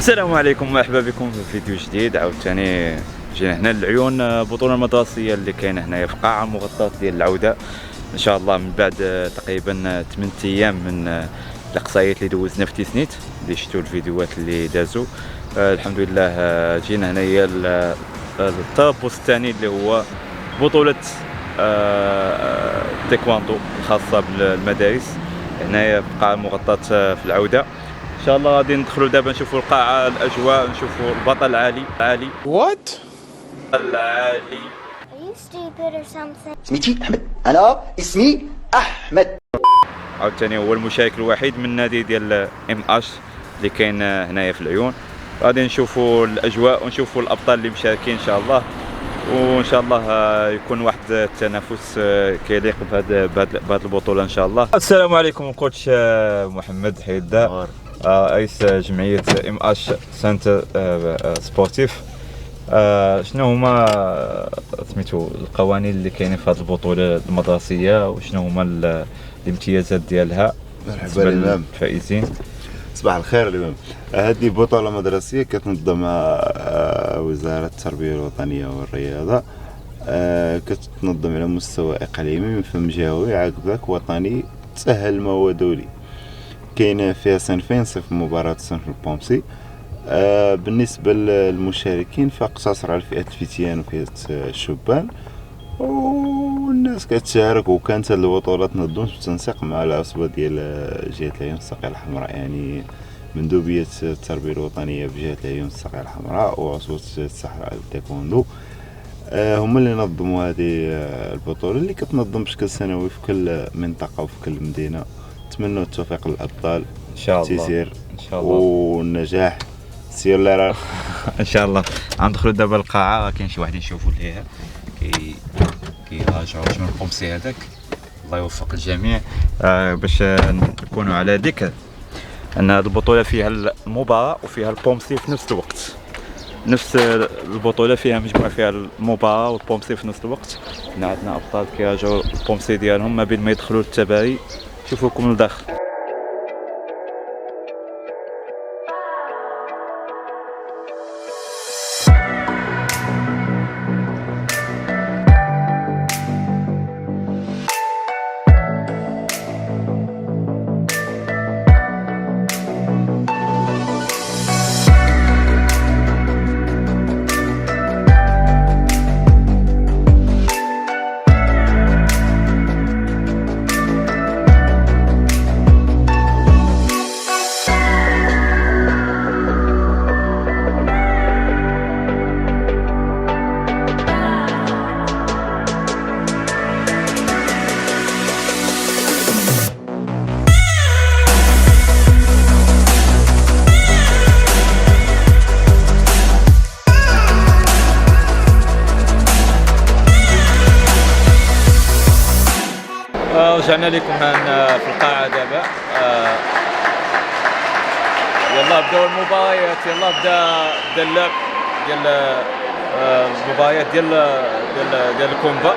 السلام عليكم، مرحبا بكم في فيديو جديد. عاوتاني جينا هنا للعيون، البطوله المدرسيه اللي كاينه هنايا في قاعه مغطاه ديال العوده ان شاء الله، من بعد تقريبا 8 ايام من الاقصائيات اللي دوزنا في تيسنيت اللي شفتوا الفيديوهات اللي دازوا. الحمد لله جينا هنايا الطابوس الثاني اللي هو بطوله تايكواندو الخاصه بالمدارس هنايا في قاعه مغطاه في العوده. ان شاء الله غادي ندخلوا دابا نشوفوا القاعه، الاجواء، نشوفوا البطل العالي. What؟ العالي. Are you stupid or something? اسميتي أحمد. أنا اسمي أحمد. عاوتاني هو المشارك الوحيد من النادي ديال MH اللي كاين هنايا في العيون. غادي نشوفوا الاجواء ونشوفوا الابطال اللي مشاركين ان شاء الله، وان شاء الله يكون واحد التنافس كيليق بهذه البطوله ان شاء الله. السلام عليكم كوتش محمد حيدة، رئيس جمعيه MH سانت سبورتيف. شنو هما سميتو القوانين اللي كاينين في هذه البطوله المدرسيه، وشنو هما الامتيازات ديالها؟ مرحبا الإمام، الفائزين. صباح الخير الإمام. هذه بطولة مدرسية كتنظمها وزارة التربية الوطنية والرياضة، كتنظم على مستوى إقليمي من فم جهوي عاكباك وطني تسهل ما دولي. كاين فيها صنفين، صنف مباراة صنف البومسي. بالنسبة للمشاركين فاقتصر على فئة الفتيان وفئة الشبان، والناس كتشارك. وكانت هذه البطولة تنظم بالتنسيق مع العصبة ديال جهة العيون الساقية الحمراء، يعني مندوبية التربية الوطنية بجهة العيون الساقية الحمراء وعصبة الصحراء التايكوندو. هما اللي نظموا هذه البطولة اللي كتنظم بشكل سنوي في كل منطقة وفي كل مدينة. نتمنوا التوفيق للأبطال ان شاء الله، التيسير ان شاء الله والنجاح. سير الله ان شاء الله. غندخلوا دابا القاعه، كاين شي واحد يشوفوا ليها كيراجعوا شنو البومسي هذاك. الله يوفق الجميع. باش نكونوا على ذكر ان هذه البطوله فيها المباراه وفيها البومسي في نفس الوقت. نفس البطوله فيها مجموعه، فيها المباراه والبومسي في نفس الوقت. هنا عندنا ابطال كيراجعوا البومسي ديالهم ما بين ما يدخلوا للتباري. شوفوكم لداخل. رجعنا لكم في القاعة دابا. يلا بداو المباريات، يلا بدا اللعب ديال المباريات ديال الكومبا.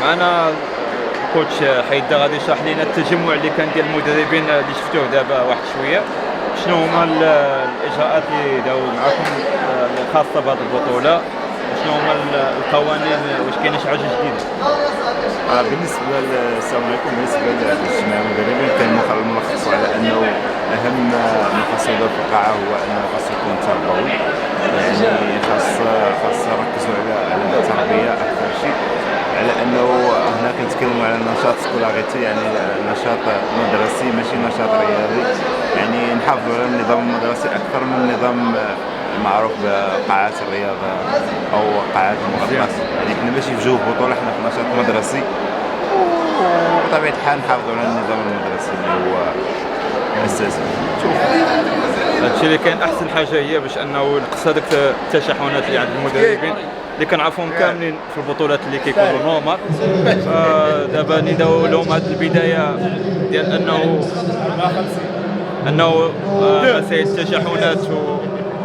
معنا كوتش حيدة غادي يشرح لنا التجمع اللي كان ديال المدربين اللي شفتوه دابا واحد شويه. شنو هما الاجراءات اللي داو معكم الخاصه بهذه البطوله؟ شنو هما القوانين؟ واش كاينه شي حاجه جديده؟ بالنسبه السلام عليكم. بالنسبه للاجتماع المدربين كان ملخص على انه اهم مقاصد في القاعه هو انه خاص يكون تربوي، يعني خاص نركزوا على التربيه اكثر شيء، على انه هنا كنتكلموا على نشاط سكولاريتي، يعني نشاط مدرسي ماشي نشاط رياضي، يعني نحافظوا على النظام المدرسي اكثر من النظام معروف بقاعات الرياضه او قاعات المغطاه. يعني حنا ماشي في جو بطوله، حنا في نشاط مدرسي، وبطبيعه الحال نحافظوا على النظام المدرسي اللي هو اساسي. شوف هادشي اللي كاين، احسن حاجه هي باش انه نقص هذوك التشحنات اللي عند المدربين اللي كنعرفوهم كاملين في البطولات اللي كيكونوا نورمال. دابا نداو لهم هذه البدايه ديال انه مسائل التشحنات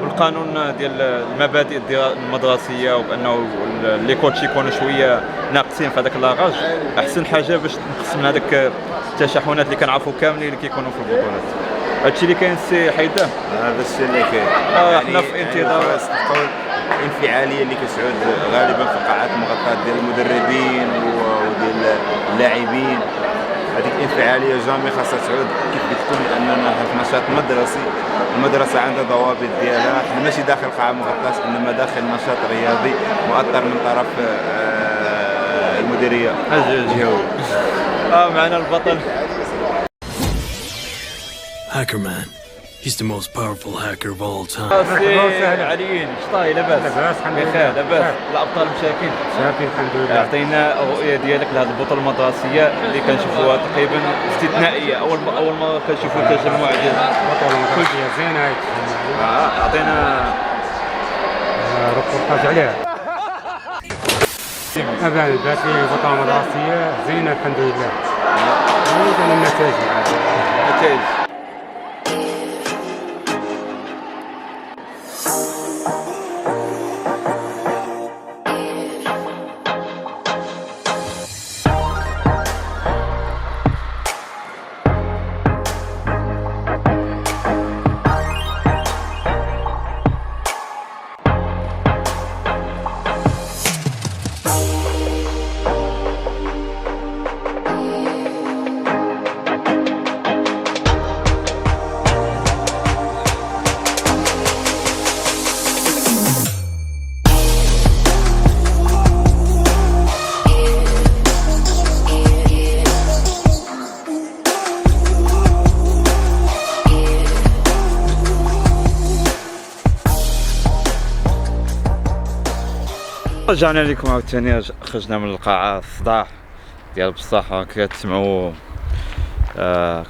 والقانون ديال المبادئ المدرسيه، وبانه لي كوتش يكونوا شويه ناقصين في هذاك لاغاج. احسن حاجه باش نقص من هذاك التشحنات اللي كنعرفوا كاملين اللي كيكونوا في البطولات. هادشي اللي كاين سي حيدان. هذا الشيء اللي كاين. حنا في انتظار القول الانفعاليه اللي كتعود غالبا في القاعات المغطاه ديال المدربين وديال اللاعبين. هذيك الانفعاليه جامي خاصها تعود كيف قلت لكم، لاننا في نشاط مدرسي، المدرسه عندها ضوابط ديالها، حنا ماشي داخل قاعه مغطاه انما داخل نشاط رياضي مؤطر من طرف المديريه الجهويه. معنا البطل Hacker Man. He's the most powerful hacker of all time. عليين شطاي لاباس؟ لاباس الحمد لله. بخير لاباس. الابطال مشاكين؟ شاكين الحمد لله. اعطينا الرؤيه ديالك لهذه البطوله المدرسيه اللي كنشوفوها تقريبا استثنائيه، اول ما كنشوفوا التجمع ديال بطولة مدرسية زينة هاي. اعطينا ريبورتاج عليها. أبدا بات لي بطولة مدرسية زينة الحمد لله. نريد النتائج. نتائج. رجعنا لكم عاوتاني، خرجنا من القاعة، الصداع ديال بصح كتسمعوا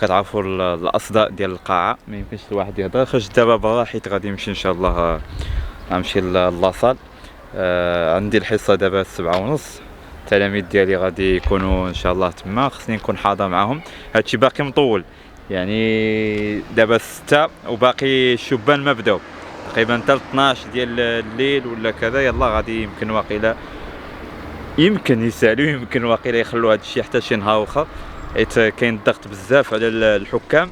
كتعرفوا الاصداء ديال القاعة، ما يمكنش الواحد يهضر. خرجت دابا برا حيت غادي نمشي ان شاء الله، غنمشي لاصال. عندي الحصة دابا 7:30، التلاميذ ديالي غادي يكونوا ان شاء الله تما، خصني نكون حاضر معاهم. هادشي باقي مطول، يعني دابا 6 وباقي الشبان ما بداو، تقريبا حتى 12 ديال الليل ولا كذا. يلا غادي يمكن واقيلا يمكن يسالوا، يمكن واقيلا يخلوا هذا الشيء حتى شي نهار واخر، حيت كاين ضغط بزاف على الحكام.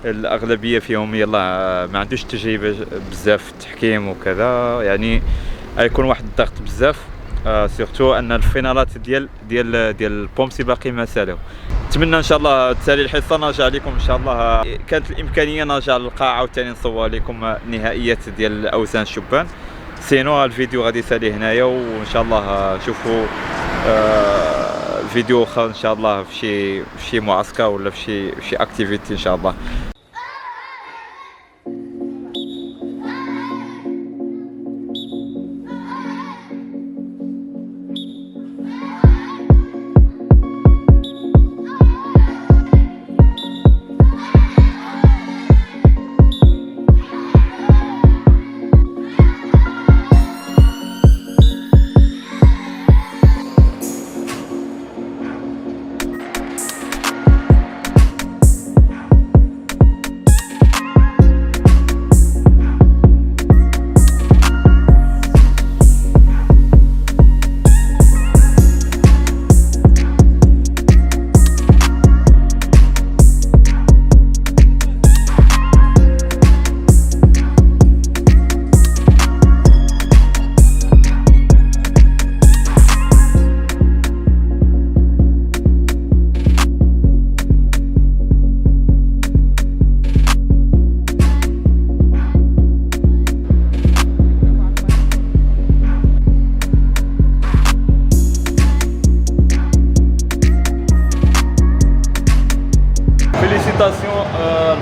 الاغلبيه فيهم يلا ما عندوش تجربه بزاف في التحكيم وكذا، يعني غيكون واحد الضغط بزاف. سورتو ان الفينالات ديال البومسي باقي ما سالاو. نتمنى ان شاء الله تسالي الحصه نرجع لكم ان شاء الله. كانت الامكانيه نرجع للقاعه وثاني نصور لكم نهائيات ديال اوزان الشبان. سينو الفيديو غادي يسالي هنايا، وان شاء الله نشوفوا فيديو اخر ان شاء الله في شي معسكر ولا في شي اكتيفيتي ان شاء الله.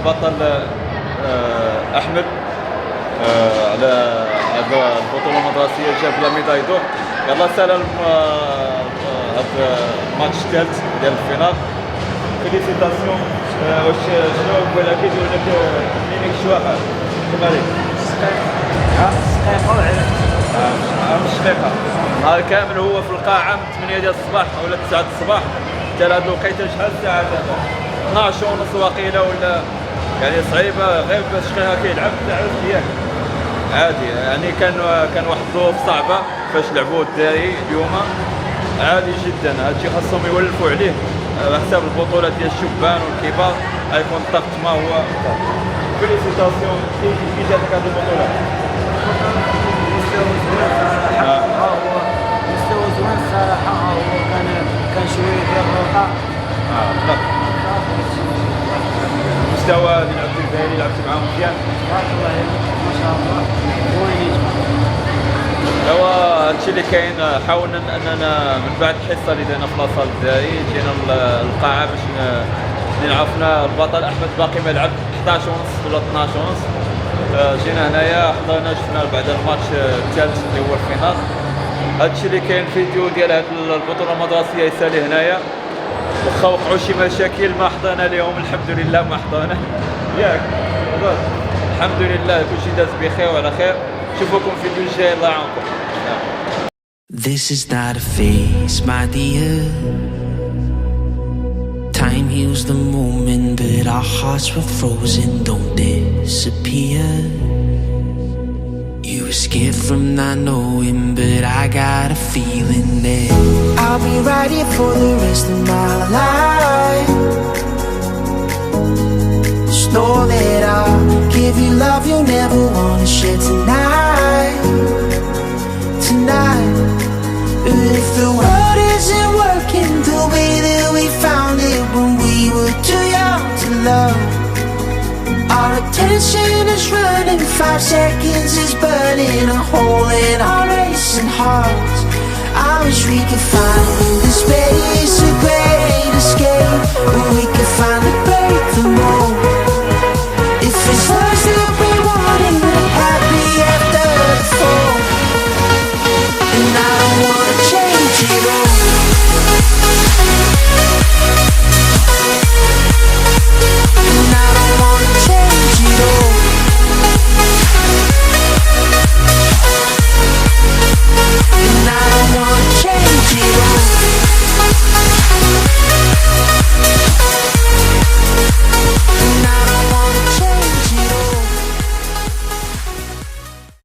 البطل احمد على هذا البطوله المدرسيه، جاب لا ميداي دور. يلا سلام هذا الماتش الثالث ديال الفينال. فيليسيتاسيون. واش شنو ولا كيدير لك كلينيك شواحه كيف عليك؟ مش دقيقه. نهار كامل هو في القاعه من 8 ديال الصباح ولا 9 ديال الصباح حتى لهاد الوقيته. شحال الساعه دابا؟ 12 ونص واقيلا ولا يعني صعيبه غير باش كيلعب تعرف ياك عادي. يعني كان واحد الظروف صعبه فاش لعبوا الدراري اليوم، عادي جدا. هادشي خاصهم يولفوا عليه على حساب البطولات ديال الشبان والكبار. غيكون الضغط ما هو فيليسيتاسيون كي جاتك هذه البطوله؟ مستوى زوين صراحه. هو مستوى زوين صراحه. هو كان شويه ديال الروحه. المستوى اللي لعبتي الجزائري لعبتي معاهم مزيان؟ تبارك الله ما شاء الله زوينين. ايوا هادشي اللي كاين. حاولنا اننا من بعد الحصه اللي درنا في لاصال الدائري جينا للقاعه باش عرفنا البطل احمد باقي ما لعب 11 ونص ولا 12 ونص. جينا هنايا حضرنا شفنا بعد الماتش الثالث اللي هو الفينال. هادشي اللي كاين الفيديو ديال هاد البطوله المدرسيه يسالي هنايا. واخا وقعوا شي مشاكل ما حضرنا لهم الحمد لله ما حضرنا ياك الحمد لله كلشي داز بخير وعلى خير. نشوفكم في الفيديو الجاي الله يعاونكم. This is not a phase, my dear. Time heals the moment, but our hearts were frozen, don't disappear. You were scared from not knowing, but I got a feeling that I'll be right here for the rest of my life. Just know that I'll give you love you'll never wanna share tonight. Tonight. But if the world isn't working the way that we found it when we were too young to love, our attention is running, 5 seconds is burning a hole in our racing hearts. I wish we could find the space, a great escape, where we could find